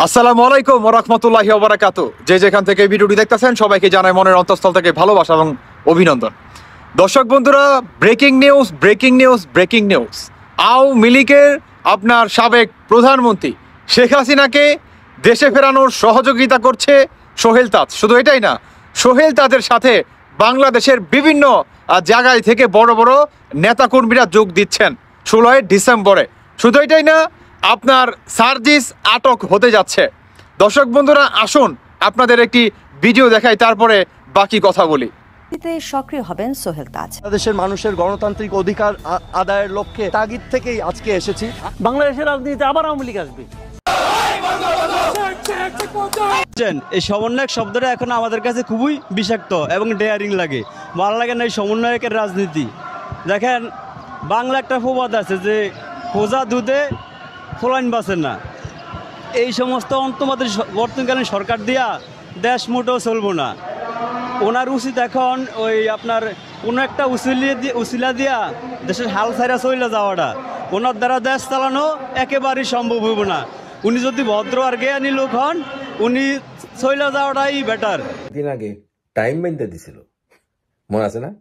আসসালামু আলাইকুম ওয়া রাহমাতুল্লাহি ওয়া বারাকাতুহু। যে যেখান থেকে ভিডিওটি দেখতেছেন সবাইকে জানাই মনের অন্তঃস্থল থেকে ভালোবাসা এবং অভিনন্দন। দর্শক বন্ধুরা, ব্রেকিং নিউজ। আওয়ামী লীগের আপনার সাবেক প্রধানমন্ত্রী শেখ হাসিনাকে দেশে ফেরানোর সহযোগিতা করছে সোহেল তাজ। শুধু এটাই না, সোহেল তাজের সাথে বাংলাদেশের বিভিন্ন জায়গায় থেকে বড় বড় নেতাকর্মীরা যোগ দিচ্ছেন 16 ডিসেম্বরে। শুধু এটাই না, আপনার সার্জিস আটক হতে যাচ্ছে। দর্শক বন্ধুরা, আসুন আপনাদের একটি ভিডিও দেখাই, তারপরে বাকি কথা বলি। সক্রিয় হবেন সোহেল তাজ। বাংলাদেশের মানুষের গণতান্ত্রিক অধিকার আদায়ের লক্ষ্যে তাগিদ থেকেই আজকে এসেছি। বাংলাদেশের রাজনীতিতে আবার আওয়ামী লীগ আসবে। এই সমন্বয়ক শব্দটা এখন আমাদের কাছে খুবই বিষাক্ত এবং ডেয়ারিং লাগে, ভালো লাগে না এই সমন্বয়কের রাজনীতি। দেখেন, বাংলা একটা প্রবাদ আছে যে খোঁজা দুধে ফলাইন বাঁচে না। এই সমস্ত অন্তর্মাদের বর্তমানকালীন সরকার দিয়া দেশ মোটেও চলবো না। ওনার উচিত এখন ওই আপনার কোনো একটা উসিলা দিয়া দেশের হাল ছাইরা চলে যাওয়াটা। ওনার দ্বারা দেশ চালানো একেবারেই সম্ভব হইব না। উনি যদি ভদ্র আর জ্ঞানী লোক হন, উনি চলে যাওয়াটাই বেটার। দিন আগে টাইম মেনতে দিছিল, মনে আছে না?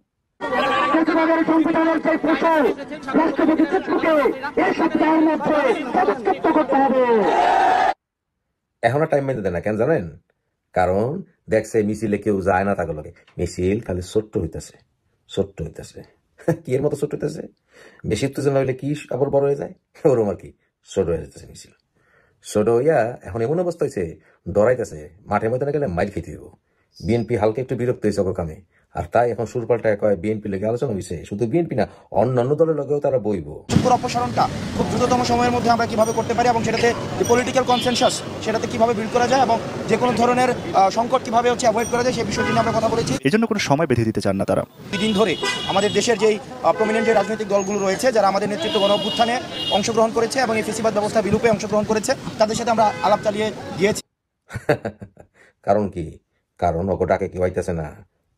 এখন টাইম মেনতে দেয় না কেন জানেন? কারণ দেখছে মিছিলে কেউ যায় না, তাকে লগে মিছিল খালি ছোট্ট হইতেছে কি এর মতো ছোট্ট হইতেছে। বেশি উত্তেজনা হইলে কি আবার বড় হয়ে যায়, ওরম আর কি ছোট হয়ে যেতেছে মিছিল। ছোট হইয়া এখন এমন অবস্থা হয়েছে, ডরাইতেছে মাঠে ময়দানে গেলে মাইল খেতে হইব। বিএনপি হালকা একটু বিরক্ত হয়েছে কামে, আর তাই এখন সুর পাল্টায় কয় বিএনপি লেগে আলোচনা হয়েছে। শুধু বিএনপি না, অন্যান্য দলের লগেও তারা বইব। অপসারণটা খুব দ্রুততম সময়ের মধ্যে আমরা কিভাবে করতে পারি এবং সেটাতে যে পলিটিক্যাল কনসেনসাস সেটাতে কিভাবে বিল্ড করা যায় এবং যে কোনো ধরনের সংকট কিভাবে অ্যাভয়েড করা যায় সেই বিষয়টি নিয়ে আমরা কথা বলেছি। এই জন্য কোনো সময় বেঁধে দিতে চান না তারা। দুদিন ধরে আমাদের দেশের যেই প্রমিনেন্ট যে রাজনৈতিক দলগুলো রয়েছে, যারা আমাদের নেতৃত্ব গণ অভ্যুত্থানে অংশগ্রহণ করেছে এবং এই ফেসিবাদ ব্যবস্থা বিলুপে অংশগ্রহণ করেছে, তাদের সাথে আমরা আলাপ চালিয়ে গিয়েছি। কারণ কি? কারণ ওটাকে কি হইতেছে না,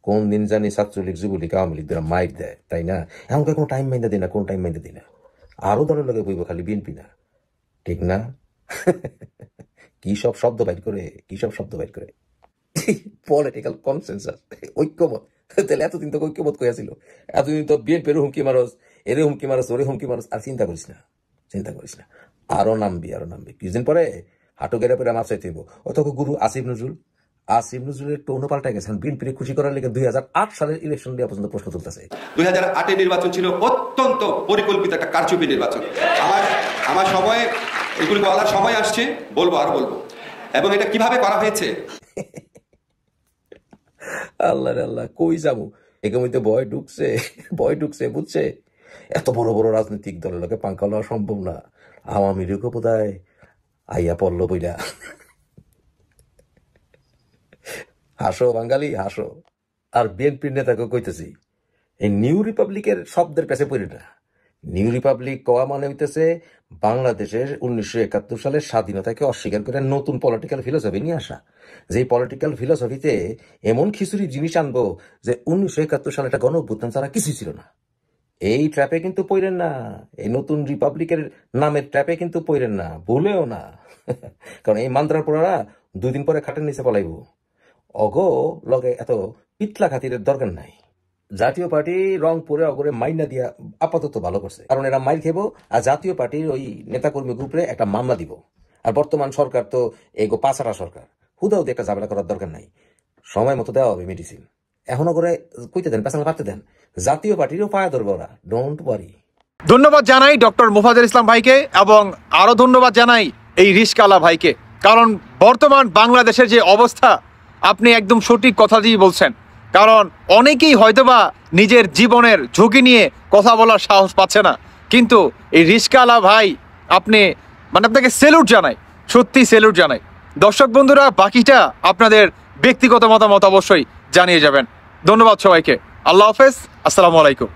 কোন দিন জানি ছাত্রলীগ যুবলীগ আওয়ামী লীগ দ্বারা মাইক দেয়, তাই না? এমনকি কোনো টাইম মাইন্দা দিই না, আরো দলের লগে বইব, খালি বিএনপি না, ঠিক না? কি সব শব্দ বাইর করে পলিটিক্যাল কনসেনসাস, ঐক্যমত। তাহলে এতদিন তো ঐক্যমত কইয়াছিল, এতদিন তো বিএনপির হুমকি মারস, এর হুমকি মারস, ওরে হুমকি মারস। আর চিন্তা করিস না, আরো নামবি। কিছুদিন পরে হাঁটু গেড়ে পরে মাপ চাইতে হইব। অথচ গুরু আসিফ নজরুলের টোনও পাল্টা গেছেন। বিএনপির খুশি করার লেগে 2008 সালের ইলেকশন দেওয়া পর্যন্ত প্রশ্ন তুলতেছে। 2008 নির্বাচন ছিল অত্যন্ত পরিকল্পিত একটা কারচুপি নির্বাচন। আমার সময় এগুলি বলার সময় আসছে, বলবো এবং এটা কিভাবে করা হয়েছে। আল্লাহ কই যাবো, এর মধ্যে ভয় ঢুকছে বুঝছে। এত বড় বড় রাজনৈতিক দলের লোকে পাঙ্কা লওয়া সম্ভব না। আওয়ামী লীগও বোধহয় আইয়া পড়লো বইলা। হাসো বাঙালি হাসো। আর বিএনপির নেতাকে কইতেছি, এই নিউ রিপাবলিকের শব্দের পেছে পড়ি না। নিউ রিপাবলিক কোয়া মানে হইতেছে বাংলাদেশের 1971 সালের স্বাধীনতাকে অস্বীকার করে নতুন পলিটিক্যাল ফিলোসফি নিয়ে আসা। যে পলিটিক্যাল ফিলোসফিতে এমন খিচুড়ি জিনিস আনবো যে 1971 সালে একটা গণ অভ্যুত্থান ছাড়া কিছুই ছিল না। এই ট্র্যাপে কিন্তু পড়েন না, এই নতুন রিপাবলিকের নামের ট্র্যাপে কিন্তু পড়েন না, ভুলেও না। কারণ এই মান্দ্রার পোড়ারা 2 দিন পরে খাটের নিচে পলাইব। অগো লগে এত পিতলা খাতিরের দরকার নাই। জাতীয় পার্টি রংপুরে অগরে মাইনা দিয়া আপাতত ভালো করছে, কারণ এরা মাইল খেবো। আর জাতীয় পার্টির ওই নেতাকর্মী গ্রুপে একটা মামলা দিব। আর বর্তমান সরকার তো এগো পাচারা সরকার, হুদাও একটা ঝামেলা করার দরকার নাই, সময় মতো দেওয়া হবে মেডিসিন। এখনো করে কইতে দেন, পেছাল পারতে দেন। জাতীয় পার্টিরও পায়া ধরবো ওরা, ডোন্ট ওয়ারি। ধন্যবাদ জানাই ডক্টর মোফাজ্জল ইসলাম ভাইকে, এবং আরো ধন্যবাদ জানাই এই রিশকালা ভাইকে। কারণ বর্তমান বাংলাদেশের যে অবস্থা, আপনি একদম সঠিক কথা দিয়ে বলছেন। কারণ অনেকেই হয়তোবা নিজের জীবনের ঝুঁকি নিয়ে কথা বলার সাহস পাচ্ছে না, কিন্তু এই রিশকালা ভাই আপনাকে স্যালুট জানাই, সত্যি স্যালুট জানাই। দর্শক বন্ধুরা, বাকিটা আপনাদের ব্যক্তিগত মতামত অবশ্যই জানিয়ে যাবেন। ধন্যবাদ সবাইকে। আল্লাহ হাফেজ, আসসালামু আলাইকুম।